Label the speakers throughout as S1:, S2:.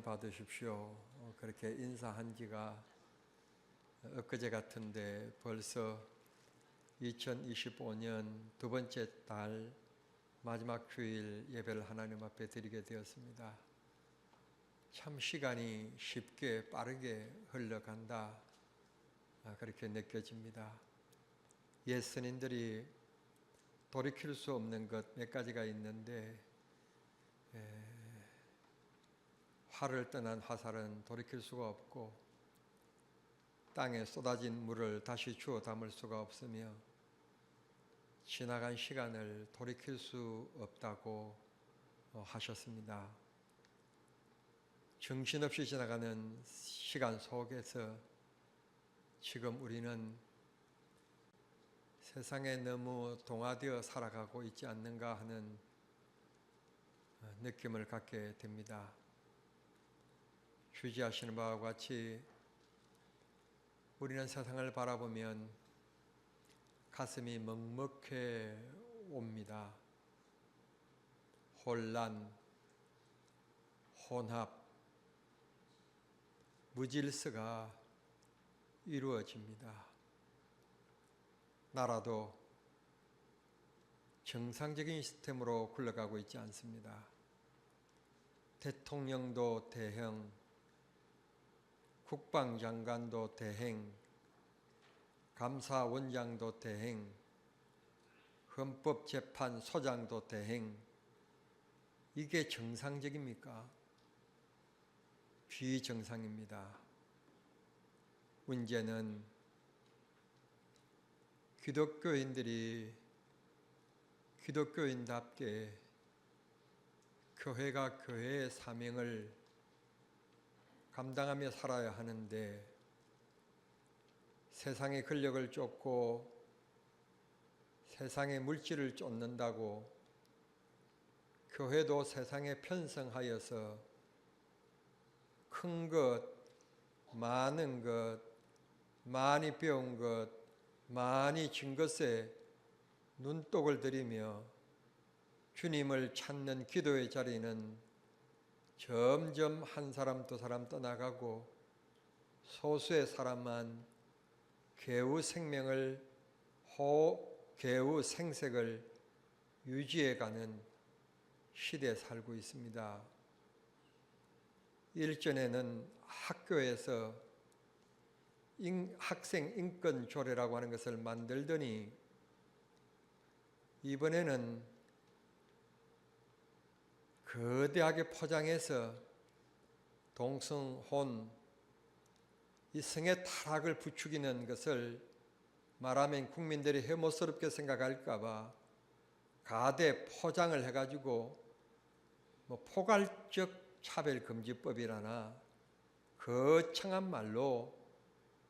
S1: 받으십시오. 그렇게 인사한 지가 엊그제 같은데 벌써 2025년 두 번째 달 마지막 주일 예배를 하나님 앞에 드리게 되었습니다. 참 시간이 쉽게 빠르게 흘러간다, 그렇게 느껴집니다. 예수님들이 돌이킬 수 없는 것 몇 가지가 있는데, 활을 떠난 화살은 돌이킬 수가 없고 땅에 쏟아진 물을 다시 주워 담을 수가 없으며 지나간 시간을 돌이킬 수 없다고 하셨습니다. 정신없이 지나가는 시간 속에서 지금 우리는 세상에 너무 동화되어 살아가고 있지 않는가 하는 느낌을 갖게 됩니다. 주지하시는 바와 같이 우리는 세상을 바라보면 가슴이 먹먹해 옵니다. 혼란, 혼합, 무질서가 이루어집니다. 나라도 정상적인 시스템으로 굴러가고 있지 않습니다. 대통령도 대형, 국방장관도 대행, 감사원장도 대행, 헌법재판소장도 대행, 이게 정상적입니까? 비정상입니다. 문제는 기독교인들이 기독교인답게 교회가 교회의 사명을 감당하며 살아야 하는데 세상의 권력을 쫓고 세상의 물질을 쫓는다고 교회도 세상에 편성하여서 큰 것, 많은 것, 많이 배운 것, 많이 진 것에 눈독을 들이며 주님을 찾는 기도의 자리는 점점 한 사람 두 사람 떠나가고 소수의 사람만 개우 생명을 개우 생색을 유지해가는 시대에 살고 있습니다. 일전에는 학교에서 학생 인권 조례라고 하는 것을 만들더니 이번에는 거대하게 포장해서 동성혼, 이 성의 타락을 부추기는 것을 말하면 국민들이 혐오스럽게 생각할까 봐 가대 포장을 해가지고 포괄적 차별금지법이라나 거창한 말로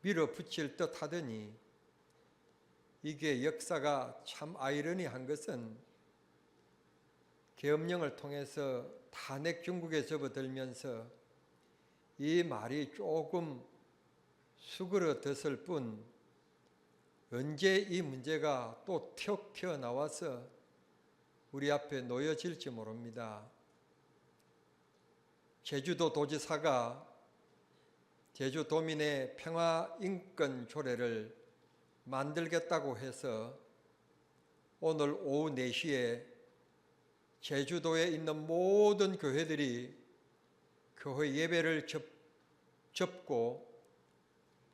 S1: 밀어붙일 듯 하더니 이게 역사가 참 아이러니한 것은 계엄령을 통해서 탄핵 중국에 접어들면서 이 말이 조금 수그러졌을 뿐 언제 이 문제가 또 튀어나와서 우리 앞에 놓여질지 모릅니다. 제주도 도지사가 제주도민의 평화인권조례를 만들겠다고 해서 오늘 오후 4시에 제주도에 있는 모든 교회들이 교회 예배를 접고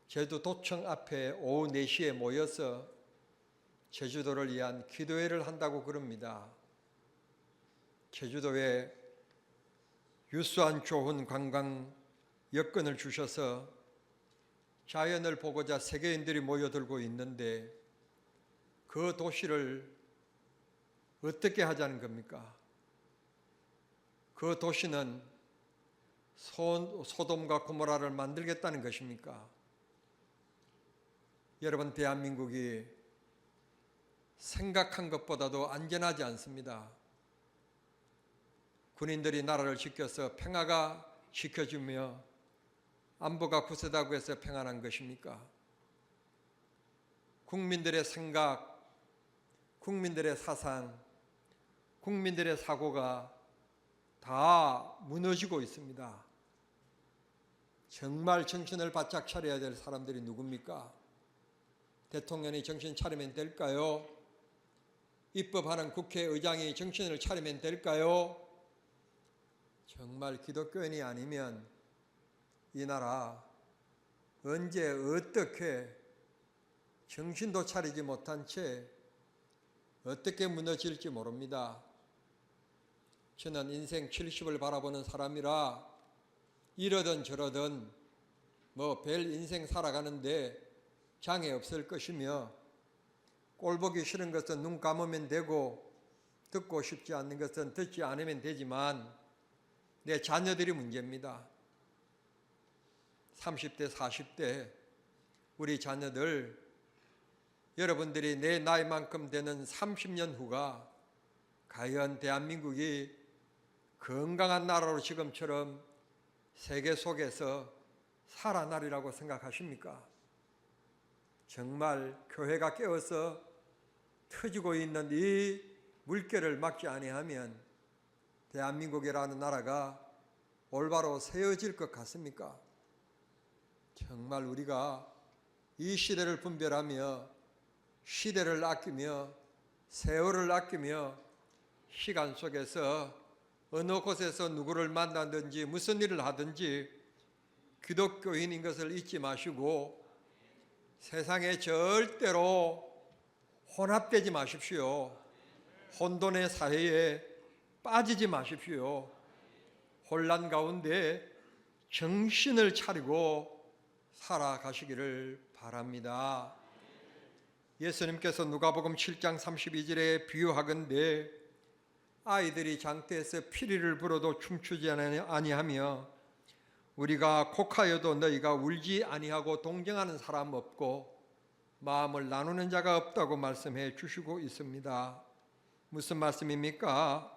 S1: 제주도청 앞에 오후 4시에 모여서 제주도를 위한 기도회를 한다고 그럽니다. 제주도에 유수한 좋은 관광 여건을 주셔서 자연을 보고자 세계인들이 모여들고 있는데 그 도시를 어떻게 하자는 겁니까? 그 도시는 소돔과 고모라를 만들겠다는 것입니까? 여러분, 대한민국이 생각한 것보다도 안전하지 않습니다. 군인들이 나라를 지켜서 평화가 지켜주며 안보가 굳세다고 해서 평안한 것입니까? 국민들의 생각, 국민들의 사상, 국민들의 사고가 다 무너지고 있습니다. 정말 정신을 바짝 차려야 될 사람들이 누굽니까? 대통령이 정신 차리면 될까요? 입법하는 국회의장이 정신을 차리면 될까요? 정말 기독교인이 아니면 이 나라 언제 어떻게 정신도 차리지 못한 채 어떻게 무너질지 모릅니다. 저는 인생 70을 바라보는 사람이라 이러든 저러든 뭐 별 인생 살아가는데 장애 없을 것이며, 꼴보기 싫은 것은 눈 감으면 되고 듣고 싶지 않는 것은 듣지 않으면 되지만 내 자녀들이 문제입니다. 30대 40대 우리 자녀들, 여러분들이 내 나이만큼 되는 30년 후가 과연 대한민국이 건강한 나라로 지금처럼 세계 속에서 살아나리라고 생각하십니까? 정말 교회가 깨어서 터지고 있는 이 물결을 막지 아니하면 대한민국이라는 나라가 올바로 세워질 것 같습니까? 정말 우리가 이 시대를 분별하며 시대를 아끼며 세월을 아끼며 시간 속에서 어느 곳에서 누구를 만나든지 무슨 일을 하든지 기독교인인 것을 잊지 마시고 세상에 절대로 혼합되지 마십시오. 혼돈의 사회에 빠지지 마십시오. 혼란 가운데 정신을 차리고 살아가시기를 바랍니다. 예수님께서 누가복음 7장 32절에 비유하건대 아이들이 장터에서 피리를 불어도 춤추지 아니하며 우리가 곡하여도 너희가 울지 아니하고 동정하는 사람 없고 마음을 나누는 자가 없다고 말씀해 주시고 있습니다. 무슨 말씀입니까?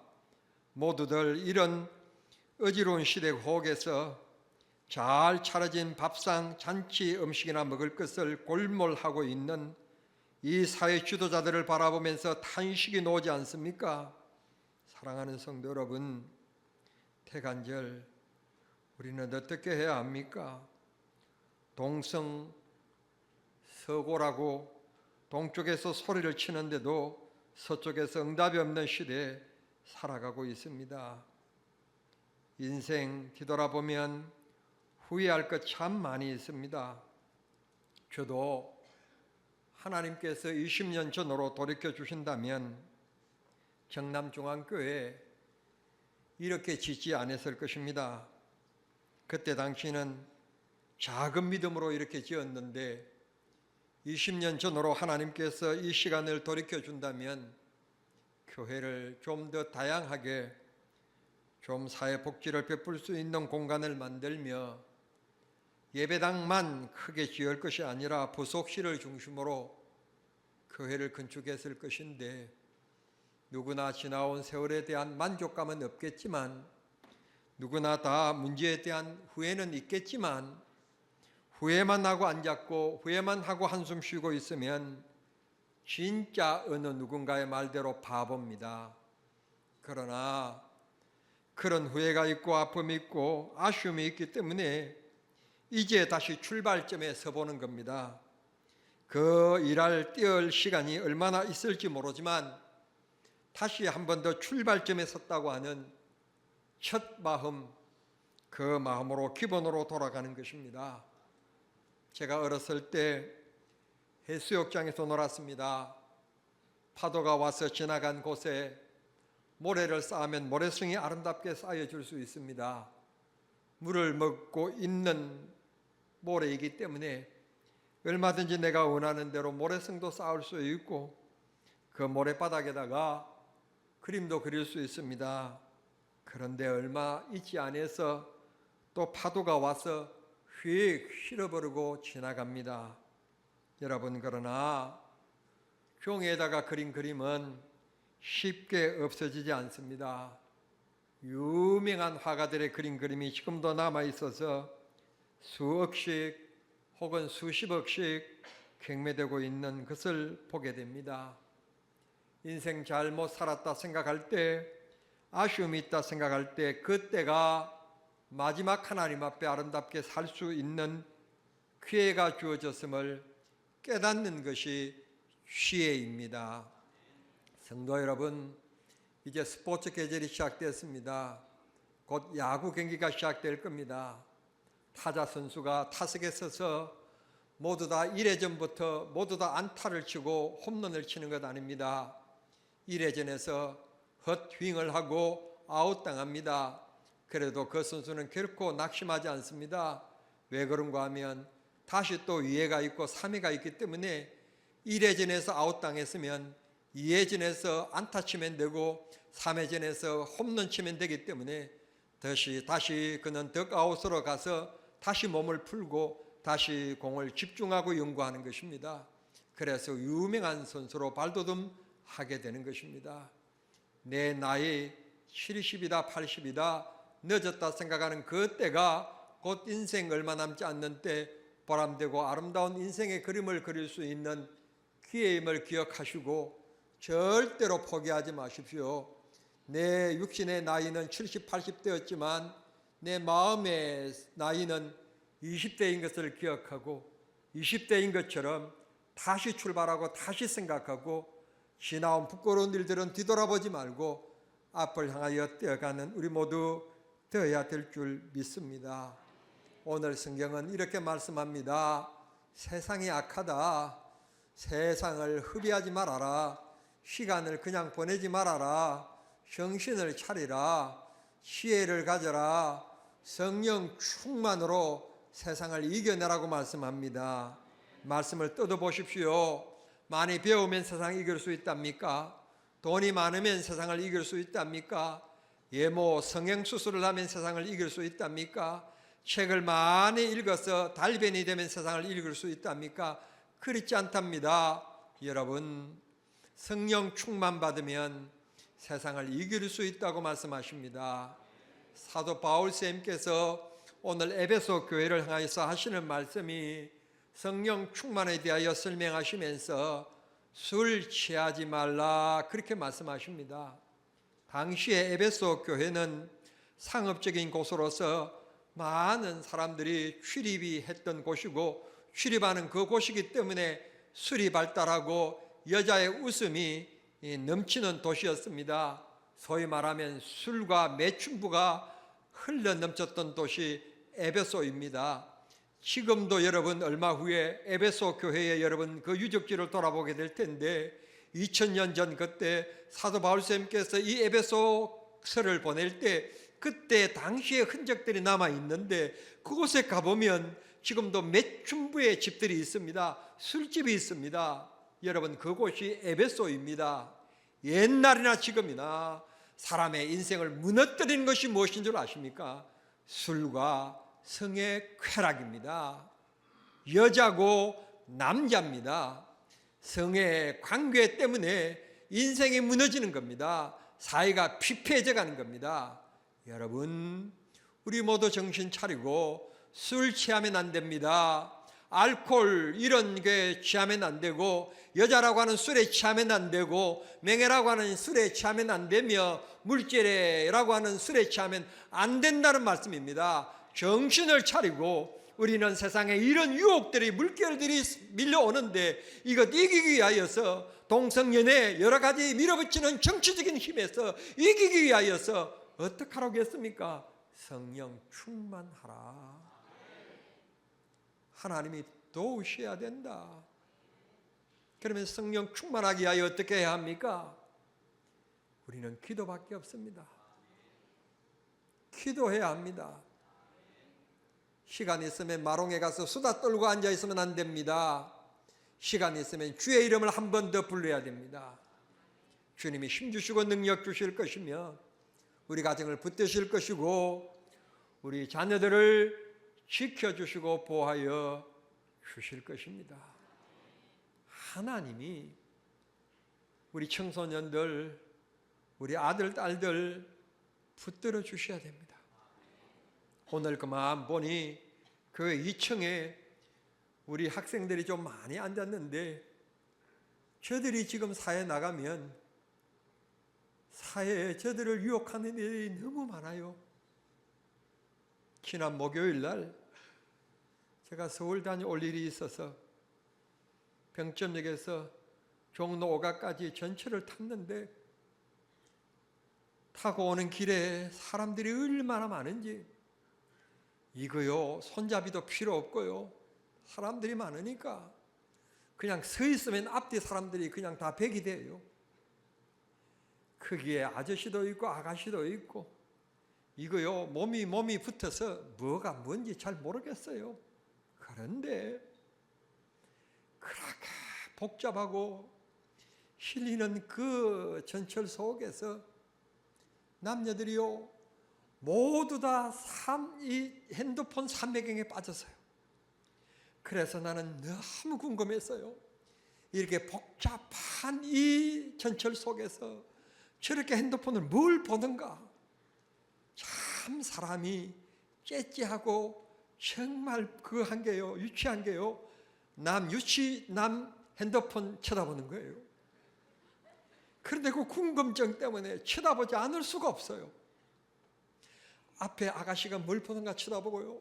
S1: 모두들 이런 어지러운 시대 속에서 잘 차려진 밥상, 잔치, 음식이나 먹을 것을 골몰하고 있는 이 사회 지도자들을 바라보면서 탄식이 나오지 않습니까? 사랑하는 성도 여러분, 태간절 우리는 어떻게 해야 합니까? 동성서고라고 동쪽에서 소리를 치는데도 서쪽에서 응답이 없는 시대에 살아가고 있습니다. 인생 뒤돌아보면 후회할 것 참 많이 있습니다. 저도 하나님께서 20년 전으로 돌이켜 주신다면 경남중앙교회 이렇게 짓지 않았을 것입니다. 그때 당시는 작은 믿음으로 이렇게 지었는데 20년 전으로 하나님께서 이 시간을 돌이켜 준다면 교회를 좀 더 다양하게 좀 사회복지를 베풀 수 있는 공간을 만들며 예배당만 크게 지을 것이 아니라 부속실을 중심으로 교회를 건축했을 것인데 누구나 지나온 세월에 대한 만족감은 없겠지만 누구나 다 문제에 대한 후회는 있겠지만 후회만 하고 앉았고 후회만 하고 한숨 쉬고 있으면 진짜 어느 누군가의 말대로 바보입니다. 그러나 그런 후회가 있고 아픔이 있고 아쉬움이 있기 때문에 이제 다시 출발점에 서보는 겁니다. 그 일할 뛰어올 시간이 얼마나 있을지 모르지만 다시 한 번 더 출발점에 섰다고 하는 첫 마음, 그 마음으로 기본으로 돌아가는 것입니다. 제가 어렸을 때 해수욕장에서 놀았습니다. 파도가 와서 지나간 곳에 모래를 쌓으면 모래성이 아름답게 쌓여질 수 있습니다. 물을 먹고 있는 모래이기 때문에 얼마든지 내가 원하는 대로 모래성도 쌓을 수 있고 그 모래바닥에다가 그림도 그릴 수 있습니다. 그런데 얼마 있지 않아서 또 파도가 와서 휙 실어버리고 지나갑니다. 여러분, 그러나 종이에다가 그린 그림은 쉽게 없어지지 않습니다. 유명한 화가들의 그린 그림이 지금도 남아있어서 수억씩 혹은 수십억씩 경매되고 있는 것을 보게 됩니다. 인생 잘못 살았다 생각할 때, 아쉬움이 있다 생각할 때 그때가 마지막 하나님 앞에 아름답게 살 수 있는 기회가 주어졌음을 깨닫는 것이 시혜입니다. 성도 여러분, 이제 스포츠 계절이 시작됐습니다. 곧 야구 경기가 시작될 겁니다. 타자 선수가 타석에 서서 모두 다 1회전부터 모두 다 안타를 치고 홈런을 치는 것 아닙니다. 1회전에서 헛스윙을 하고 아웃당합니다. 그래도 그 선수는 결코 낙심하지 않습니다. 왜 그런가 하면 다시 또 2회가 있고 3회가 있기 때문에 1회전에서 아웃당했으면 2회전에서 안타 치면 되고 3회전에서 홈런 치면 되기 때문에 다시 그는 덕아웃으로 가서 다시 몸을 풀고 다시 공을 집중하고 연구하는 것입니다. 그래서 유명한 선수로 발돋움하게 되는 것입니다. 내 나이 70이다 80이다 늦었다 생각하는 그 때가 곧 인생 얼마 남지 않는 때 보람되고 아름다운 인생의 그림을 그릴 수 있는 기회임을 기억하시고 절대로 포기하지 마십시오. 내 육신의 나이는 70, 80대였지만 내 마음의 나이는 20대인 것을 기억하고 20대인 것처럼 다시 출발하고 다시 생각하고 지나온 부끄러운 일들은 뒤돌아보지 말고 앞을 향하여 뛰어가는 우리 모두 되어야 될 줄 믿습니다. 오늘 성경은 이렇게 말씀합니다. 세상이 악하다. 세상을 허비하지 말아라. 시간을 그냥 보내지 말아라. 정신을 차리라. 지혜를 가져라. 성령 충만으로 세상을 이겨내라고 말씀합니다. 말씀을 뜯어보십시오. 많이 배우면 세상을 이길 수 있답니까? 돈이 많으면 세상을 이길 수 있답니까? 예모 성형수술을 하면 세상을 이길 수 있답니까? 책을 많이 읽어서 달변이 되면 세상을 이길 수 있답니까? 그렇지 않답니다. 여러분, 성령 충만 받으면 세상을 이길 수 있다고 말씀하십니다. 사도 바울 쌤께서 오늘 에베소 교회를 향해서 하시는 말씀이 성령 충만에 대하여 설명하시면서 술 취하지 말라 그렇게 말씀하십니다. 당시에 에베소 교회는 상업적인 곳으로서 많은 사람들이 출입이 했던 곳이고 출입하는 그 곳이기 때문에 술이 발달하고 여자의 웃음이 넘치는 도시였습니다. 소위 말하면 술과 매춘부가 흘러 넘쳤던 도시 에베소입니다. 지금도 여러분 얼마 후에 에베소 교회에 여러분 그 유적지를 돌아보게 될 텐데 2000년 전 그때 사도 바울쌤께서 이 에베소서를 보낼 때 그때 당시의 흔적들이 남아 있는데 그곳에 가보면 지금도 매춘부의 집들이 있습니다. 술집이 있습니다. 여러분 그곳이 에베소입니다. 옛날이나 지금이나 사람의 인생을 무너뜨리는 것이 무엇인 줄 아십니까? 술과 성의 쾌락입니다. 여자고 남자입니다. 성의 관계 때문에 인생이 무너지는 겁니다. 사회가 피폐해져 가는 겁니다. 여러분, 우리 모두 정신 차리고 술 취하면 안 됩니다. 알코올 이런 게 취하면 안 되고 여자라고 하는 술에 취하면 안 되고 맹해라고 하는 술에 취하면 안 되며 물질이라고 하는 술에 취하면 안 된다는 말씀입니다. 정신을 차리고 우리는 세상에 이런 유혹들이 물결들이 밀려오는데 이것 이기기 위하여서 동성연애 여러 가지 밀어붙이는 정치적인 힘에서 이기기 위하여서 어떻게 하라겠습니까? 성령 충만하라. 하나님이 도우셔야 된다. 그러면 성령 충만하기 위하여 어떻게 해야 합니까? 우리는 기도밖에 없습니다. 기도해야 합니다. 시간 있으면 마롱에 가서 수다 떨고 앉아 있으면 안 됩니다. 시간 있으면 주의 이름을 한 번 더 불러야 됩니다. 주님이 힘 주시고 능력 주실 것이며 우리 가정을 붙드실 것이고 우리 자녀들을 지켜주시고 보호하여 주실 것입니다. 하나님이 우리 청소년들, 우리 아들, 딸들 붙들어 주셔야 됩니다. 오늘 그만 보니 교회 2층에 우리 학생들이 좀 많이 앉았는데 저들이 지금 사회에 나가면 사회에 저들을 유혹하는 일이 너무 많아요. 지난 목요일 날 제가 서울 다녀올 일이 있어서 병점역에서 종로 5가까지 전철을 탔는데 타고 오는 길에 사람들이 얼마나 많은지, 이거요 손잡이도 필요 없고요 사람들이 많으니까 그냥 서 있으면 앞뒤 사람들이 그냥 다 백이 돼요. 거기에 아저씨도 있고 아가씨도 있고, 이거요 몸이 붙어서 뭐가 뭔지 잘 모르겠어요. 그런데 그렇게 복잡하고 힐리는 그 전철 속에서 남녀들이요 모두 다 이 핸드폰 삼매경에 빠졌어요. 그래서 나는 너무 궁금했어요. 이렇게 복잡한 이 전철 속에서 저렇게 핸드폰을 뭘 보는가. 참 사람이 째째하고 정말 그 한 게요 유치한 게요 남 핸드폰 쳐다보는 거예요. 그런데 그 궁금증 때문에 쳐다보지 않을 수가 없어요. 앞에 아가씨가 뭘 보는가 쳐다보고요,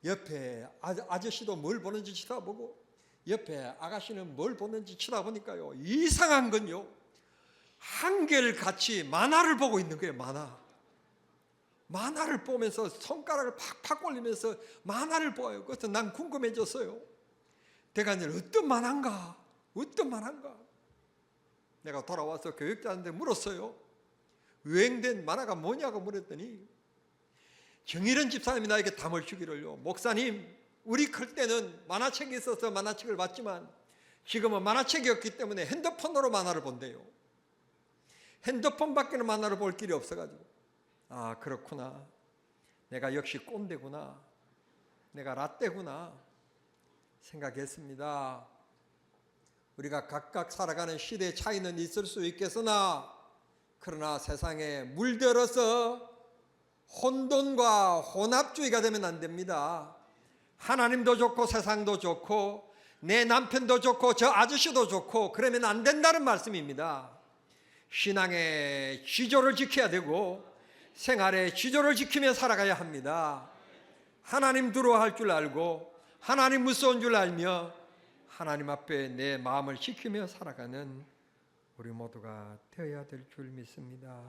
S1: 옆에 아저씨도 뭘 보는지 쳐다보고, 옆에 아가씨는 뭘 보는지 쳐다보니까요 이상한 건요 한결같이 만화를 보고 있는 거예요. 만화를 보면서 손가락을 팍팍 올리면서 만화를 보아요. 그래서 난 궁금해졌어요. 대간절 어떤 만화인가? 내가 돌아와서 교육자한테 물었어요. 유행된 만화가 뭐냐고 물었더니 정일은 집사님이 나에게 담을 주기를요, 목사님 우리 클 때는 만화책이 있어서 만화책을 봤지만 지금은 만화책이 없기 때문에 핸드폰으로 만화를 본대요. 핸드폰밖에는 만화를 볼 길이 없어가지고, 아 그렇구나, 내가 역시 꼰대구나, 내가 라떼구나 생각했습니다. 우리가 각각 살아가는 시대의 차이는 있을 수 있겠으나 그러나 세상에 물들어서 혼돈과 혼합주의가 되면 안 됩니다. 하나님도 좋고 세상도 좋고 내 남편도 좋고 저 아저씨도 좋고 그러면 안 된다는 말씀입니다. 신앙의 지조를 지켜야 되고 생활의 지조를 지키며 살아가야 합니다. 하나님 두려워할 줄 알고 하나님 무서운 줄 알며 하나님 앞에 내 마음을 지키며 살아가는 우리 모두가 되어야 될 줄 믿습니다.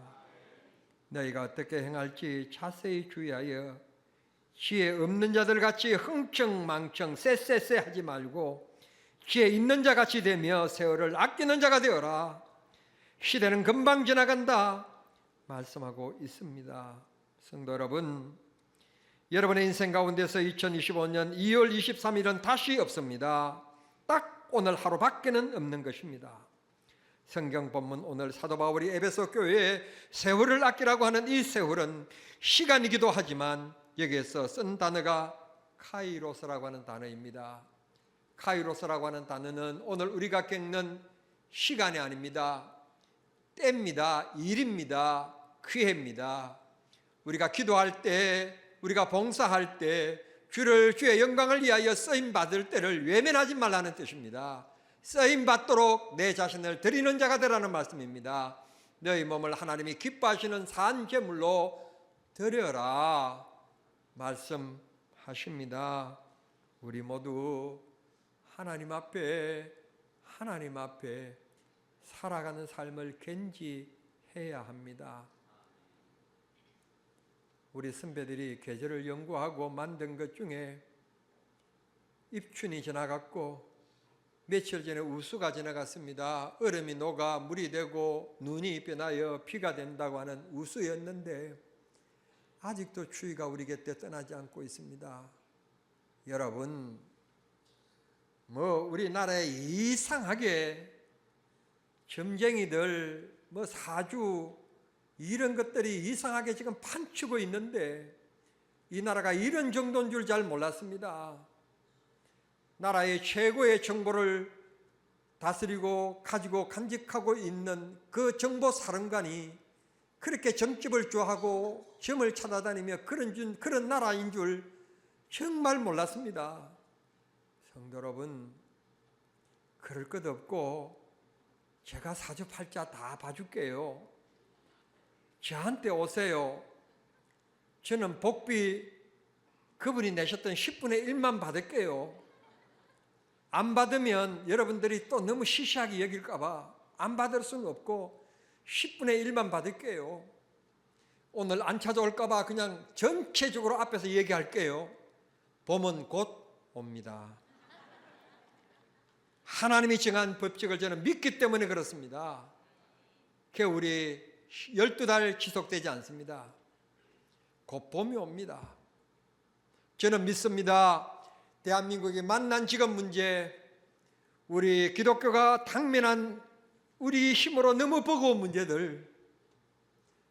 S1: 너희가 어떻게 행할지 자세히 주의하여 지혜 없는 자들 같이 흥청망청 쎄쎄쎄 하지 말고 지혜 있는 자 같이 되며 세월을 아끼는 자가 되어라. 시대는 금방 지나간다 말씀하고 있습니다. 성도 여러분, 여러분의 인생 가운데서 2025년 2월 23일은 다시 없습니다. 딱 오늘 하루밖에는 없는 것입니다. 성경 본문 오늘 사도 바울이 에베소 교회에 세월을 아끼라고 하는 이 세월은 시간이기도 하지만 여기에서 쓴 단어가 카이로스라고 하는 단어입니다. 카이로스라고 하는 단어는 오늘 우리가 겪는 시간이 아닙니다. 때입니다. 일입니다. 기회입니다. 우리가 기도할 때, 우리가 봉사할 때 주의 영광을 위하여 쓰임 받을 때를 외면하지 말라는 뜻입니다. 쓰임 받도록 내 자신을 드리는 자가 되라는 말씀입니다. 너희 몸을 하나님이 기뻐하시는 산 제물로 드려라 말씀하십니다. 우리 모두 하나님 앞에 살아가는 삶을 견지해야 합니다. 우리 선배들이 계절을 연구하고 만든 것 중에 입춘이 지나갔고 며칠 전에 우수가 지나갔습니다. 얼음이 녹아 물이 되고 눈이 변하여 비가 된다고 하는 우수였는데 아직도 추위가 우리 곁에 떠나지 않고 있습니다. 여러분, 우리나라에 이상하게 점쟁이들, 사주 이런 것들이 이상하게 지금 판치고 있는데 이 나라가 이런 정도인 줄 잘 몰랐습니다. 나라의 최고의 정보를 다스리고 가지고 간직하고 있는 그 정보사령관이 그렇게 점집을 좋아하고 점을 찾아다니며 그런 나라인 줄 정말 몰랐습니다. 성도 여러분, 그럴 것 없고 제가 사주팔자 다 봐줄게요. 저한테 오세요. 저는 복비 그분이 내셨던 10분의 1만 받을게요. 안 받으면 여러분들이 또 너무 시시하게 여길까 봐 안 받을 수는 없고 10분의 1만 받을게요. 오늘 안 찾아올까 봐 그냥 전체적으로 앞에서 얘기할게요. 봄은 곧 옵니다. 하나님이 정한 법칙을 저는 믿기 때문에 그렇습니다. 겨울이 12달 지속되지 않습니다. 곧 봄이 옵니다. 저는 믿습니다. 대한민국이 만난 지금 문제, 우리 기독교가 당면한 우리 힘으로 너무 버거운 문제들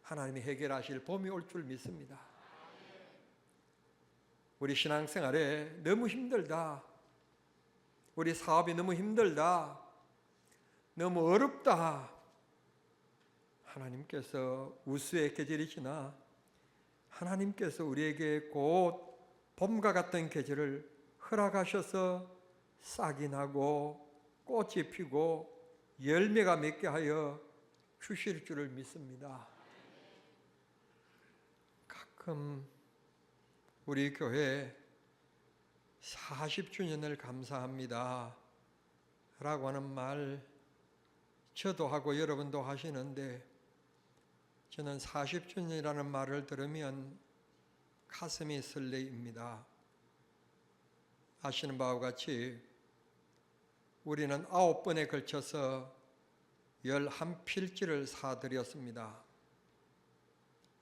S1: 하나님이 해결하실 봄이 올 줄 믿습니다. 우리 신앙생활에 너무 힘들다, 우리 사업이 너무 힘들다, 너무 어렵다, 하나님께서 우수의 계절이 지나 하나님께서 우리에게 곧 봄과 같은 계절을 허락하셔서 싹이 나고 꽃이 피고 열매가 맺게 하여 주실 줄을 믿습니다. 가끔 우리 교회 40주년을 감사합니다 라고 하는 말 저도 하고 여러분도 하시는데, 저는 40주년이라는 말을 들으면 가슴이 설레입니다. 아시는 바와 같이 우리는 9번에 걸쳐서 11필지를 사드렸습니다.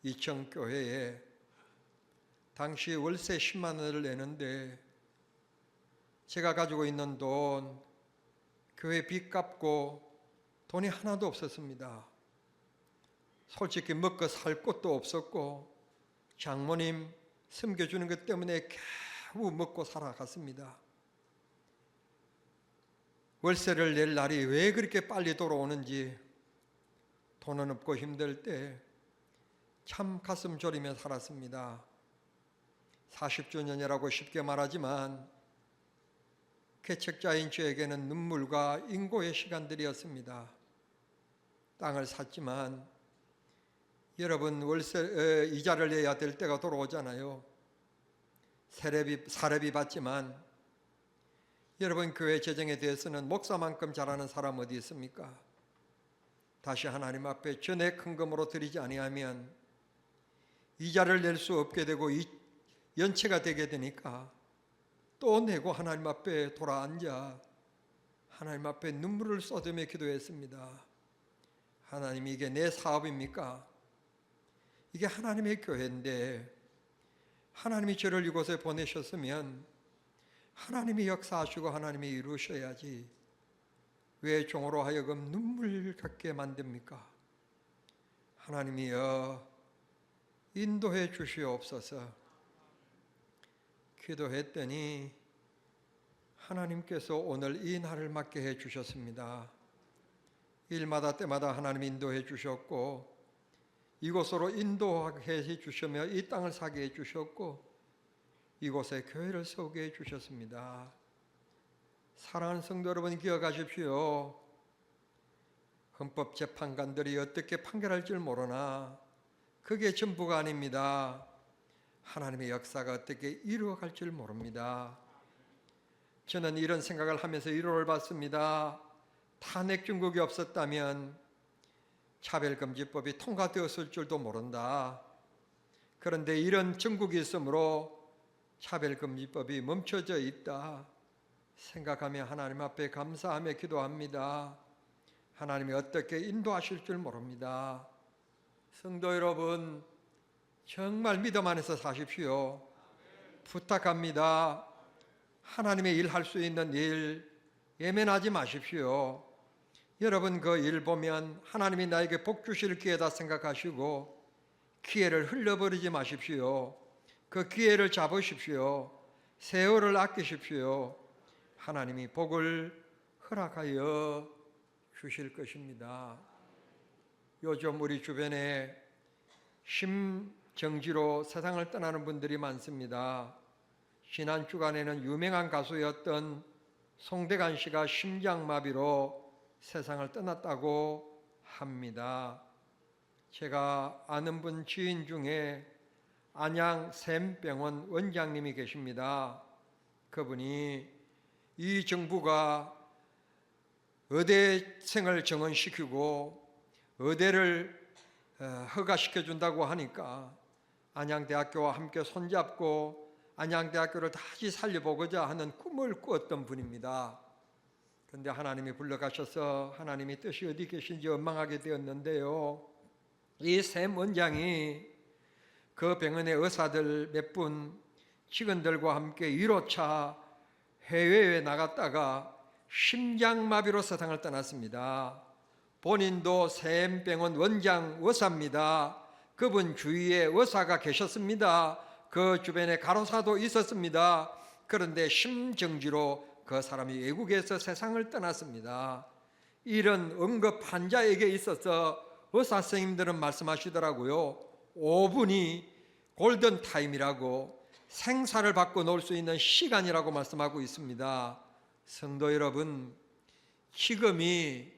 S1: 이천교회에 당시 월세 10만 원을 내는데 제가 가지고 있는 돈, 교회 빚 갚고 돈이 하나도 없었습니다. 솔직히 먹고 살 것도 없었고 장모님 섬겨주는 것 때문에 겨우 먹고 살아갔습니다. 월세를 낼 날이 왜 그렇게 빨리 돌아오는지, 돈은 없고 힘들 때 참 가슴 졸이며 살았습니다. 40주년이라고 쉽게 말하지만 개척자인 저에게는 눈물과 인고의 시간들이었습니다. 땅을 샀지만 여러분 월세 이자를 내야 될 때가 돌아오잖아요. 사례비 받지만 여러분 교회 재정에 대해서는 목사만큼 잘하는 사람 어디 있습니까? 다시 하나님 앞에 전액 헌금으로 드리지 아니하면 이자를 낼 수 없게 되고 연체가 되게 되니까 또 내고 하나님 앞에 돌아앉아 하나님 앞에 눈물을 쏟으며 기도했습니다. 하나님, 이게 내 사업입니까? 이게 하나님의 교회인데 하나님이 저를 이곳에 보내셨으면 하나님이 역사하시고 하나님이 이루셔야지 왜 종으로 하여금 눈물 갖게 만듭니까? 하나님이여 인도해 주시옵소서. 기도했더니 하나님께서 오늘 이 날을 맞게 해 주셨습니다. 일마다 때마다 하나님 인도해 주셨고 이곳으로 인도하게 해 주시며 이 땅을 사게 해 주셨고 이곳에 교회를 세우게 해 주셨습니다. 사랑하는 성도 여러분, 기억하십시오. 헌법재판관들이 어떻게 판결할 줄 모르나 그게 전부가 아닙니다. 하나님의 역사가 어떻게 이루어갈 줄 모릅니다. 저는 이런 생각을 하면서 위로를 받습니다. 탄핵 중국이 없었다면 차별금지법이 통과되었을 줄도 모른다. 그런데 이런 정국이 있으므로 차별금지법이 멈춰져 있다 생각하며 하나님 앞에 감사하며 기도합니다. 하나님이 어떻게 인도하실 줄 모릅니다. 성도 여러분, 정말 믿음 안에서 사십시오. 부탁합니다. 하나님의 일 할 수 있는 일 예면하지 마십시오. 여러분 그 일 보면 하나님이 나에게 복 주실 기회다 생각하시고 기회를 흘려버리지 마십시오. 그 기회를 잡으십시오. 세월을 아끼십시오. 하나님이 복을 허락하여 주실 것입니다. 요즘 우리 주변에 심정지로 세상을 떠나는 분들이 많습니다. 지난 주간에는 유명한 가수였던 송대관 씨가 심장마비로 세상을 떠났다고 합니다. 제가 아는 분 지인 중에 안양 샘병원 원장님이 계십니다. 그분이 이 정부가 의대생을 정원시키고 의대를 허가시켜준다고 하니까 안양대학교와 함께 손잡고 안양대학교를 다시 살려보고자 하는 꿈을 꾸었던 분입니다. 그런데 하나님이 불러가셔서 하나님의 뜻이 어디 계신지 원망하게 되었는데요. 이 샘 원장이 그 병원의 의사들 몇 분, 직원들과 함께 1호차 해외에 나갔다가 심장마비로 세상을 떠났습니다. 본인도 샘병원 원장 의사입니다. 그분 주위에 의사가 계셨습니다. 그 주변에 간호사도 있었습니다. 그런데 심정지로 그 사람이 외국에서 세상을 떠났습니다. 이런 응급 환자에게 있어서 의사 선생님들은 말씀하시더라고요. 5분이 골든타임이라고, 생사를 바꿔 놓을 수 있는 시간이라고 말씀하고 있습니다. 성도 여러분, 지금이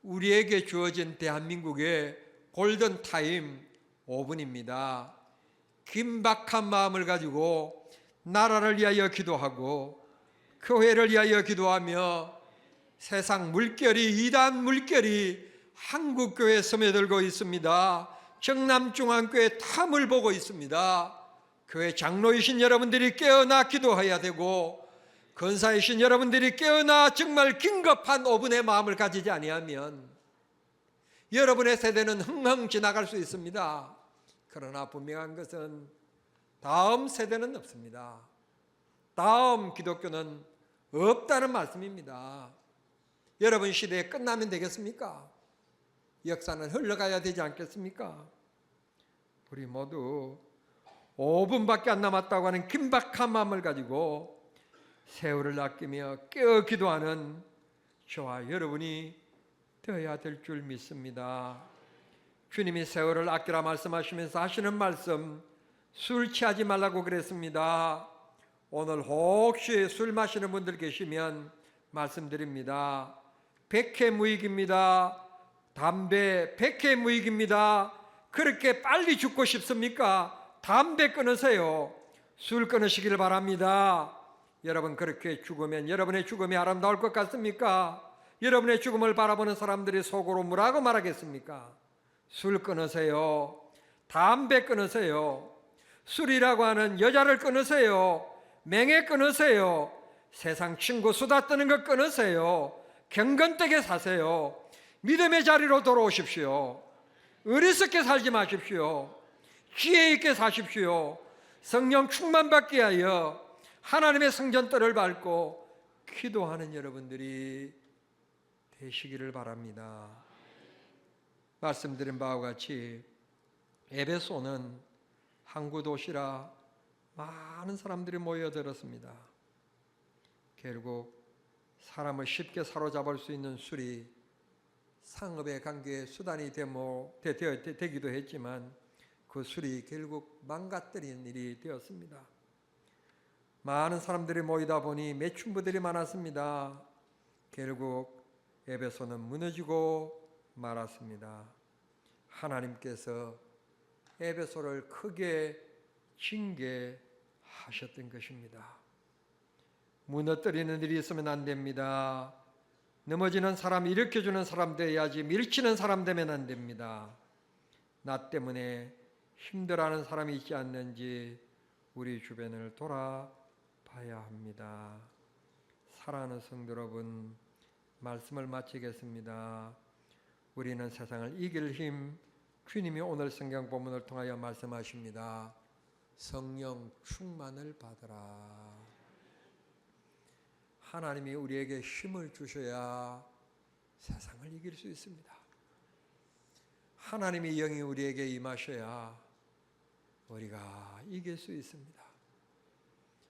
S1: 우리에게 주어진 대한민국의 골든타임 5분입니다. 긴박한 마음을 가지고 나라를 위하여 기도하고 교회를 위하여 기도하며 세상 물결이, 이단 물결이 한국교회에 스며들고 있습니다. 정남중앙교회 탐을 보고 있습니다. 교회 장로이신 여러분들이 깨어나 기도해야 되고, 권사이신 여러분들이 깨어나 정말 긴급한 5분의 마음을 가지지 아니하면 여러분의 세대는 흥흥 지나갈 수 있습니다. 그러나 분명한 것은 다음 세대는 없습니다. 다음 기독교는 없다는 말씀입니다. 여러분 시대에 끝나면 되겠습니까? 역사는 흘러가야 되지 않겠습니까? 우리 모두 5분밖에 안 남았다고 하는 긴박한 마음을 가지고 세월을 아끼며 깨어 기도하는 저와 여러분이 되어야 될 줄 믿습니다. 주님이 세월을 아끼라 말씀하시면서 하시는 말씀, 술 취하지 말라고 그랬습니다. 오늘 혹시 술 마시는 분들 계시면 말씀드립니다. 백해무익입니다. 담배 백해무익입니다. 그렇게 빨리 죽고 싶습니까? 담배 끊으세요. 술 끊으시길 바랍니다. 여러분, 그렇게 죽으면 여러분의 죽음이 아름다울 것 같습니까? 여러분의 죽음을 바라보는 사람들이 속으로 뭐라고 말하겠습니까? 술 끊으세요. 담배 끊으세요. 술이라고 하는 여자를 끊으세요. 맹해 끊으세요. 세상 친구 수다 떠는 것 끊으세요. 경건되게 사세요. 믿음의 자리로 돌아오십시오. 어리석게 살지 마십시오. 지혜 있게 사십시오. 성령 충만받게 하여 하나님의 성전뜰을 밟고 기도하는 여러분들이 되시기를 바랍니다. 말씀드린 바와 같이 에베소는 항구 도시라 많은 사람들이 모여들었습니다. 결국 사람을 쉽게 사로잡을 수 있는 술이 상업의 관계의 수단이 되기도 했지만 그 술이 결국 망가뜨리는 일이 되었습니다. 많은 사람들이 모이다 보니 매춘부들이 많았습니다. 결국 에베소는 무너지고 말았습니다. 하나님께서 에베소를 크게 징계하셨던 것입니다. 무너뜨리는 일이 있으면 안 됩니다. 넘어지는 사람 일으켜주는 사람 되어야지 밀치는 사람 되면 안 됩니다. 나 때문에 힘들어하는 사람이 있지 않는지 우리 주변을 돌아봐야 합니다. 사랑하는 성도 여러분, 말씀을 마치겠습니다. 우리는 세상을 이길 힘, 주님이 오늘 성경 본문을 통하여 말씀하십니다. 성령 충만을 받으라. 하나님이 우리에게 힘을 주셔야 세상을 이길 수 있습니다. 하나님의 영이 우리에게 임하셔야 우리가 이길 수 있습니다.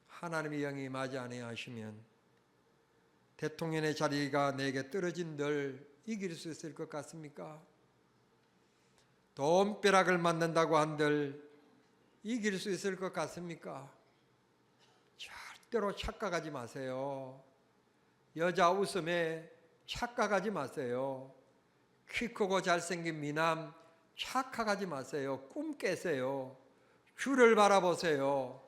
S1: 하나님의 영이 임하지 아니하시면 대통령의 자리가 내게 떨어진들 이길 수 있을 것 같습니까? 돈벼락을 맞는다고 한들 이길 수 있을 것 같습니까? 절대로 착각하지 마세요. 여자 웃음에 착각하지 마세요. 키 크고 잘생긴 미남 착각하지 마세요. 꿈 깨세요. 주를 바라보세요.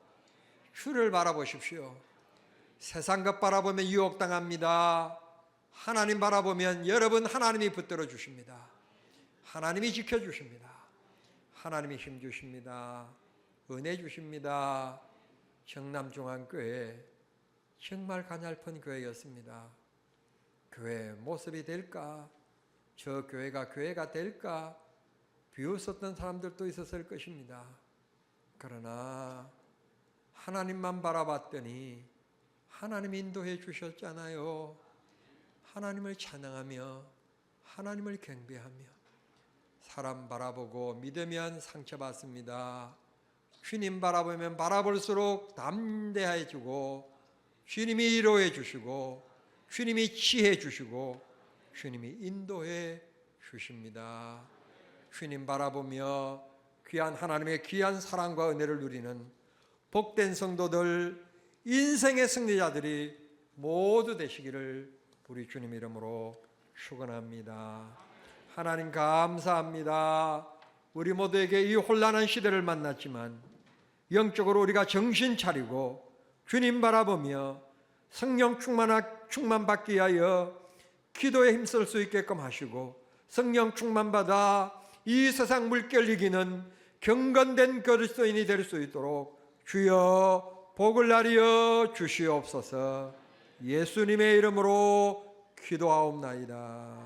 S1: 주를 바라보십시오. 세상 것 바라보면 유혹당합니다. 하나님 바라보면 여러분 하나님이 붙들어 주십니다. 하나님이 지켜주십니다. 하나님이 힘주십니다. 은혜 주십니다. 정남중앙교회 정말 가냘픈 교회였습니다. 교회 모습이 될까? 저 교회가 될까? 비웃었던 사람들도 있었을 것입니다. 그러나 하나님만 바라봤더니 하나님이 인도해 주셨잖아요. 하나님을 찬양하며 하나님을 경배하며 사람 바라보고 믿으면 상처받습니다. 주님 바라보면 바라볼수록 담대해지고 주님이 위로해 주시고 주님이 지혜 주시고 주님이 인도해 주십니다. 주님 바라보며 귀한 하나님의 귀한 사랑과 은혜를 누리는 복된 성도들, 인생의 승리자들이 모두 되시기를 우리 주님 이름으로 축원합니다. 하나님 감사합니다. 우리 모두에게 이 혼란한 시대를 만났지만 영적으로 우리가 정신 차리고 주님 바라보며 성령 충만받기 위하여 기도에 힘쓸 수 있게끔 하시고 성령 충만받아 이 세상 물결 이기는 경건된 그리스도인이 될 수 있도록 주여 복을 나리여 주시옵소서. 예수님의 이름으로 기도하옵나이다.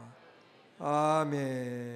S1: 아멘.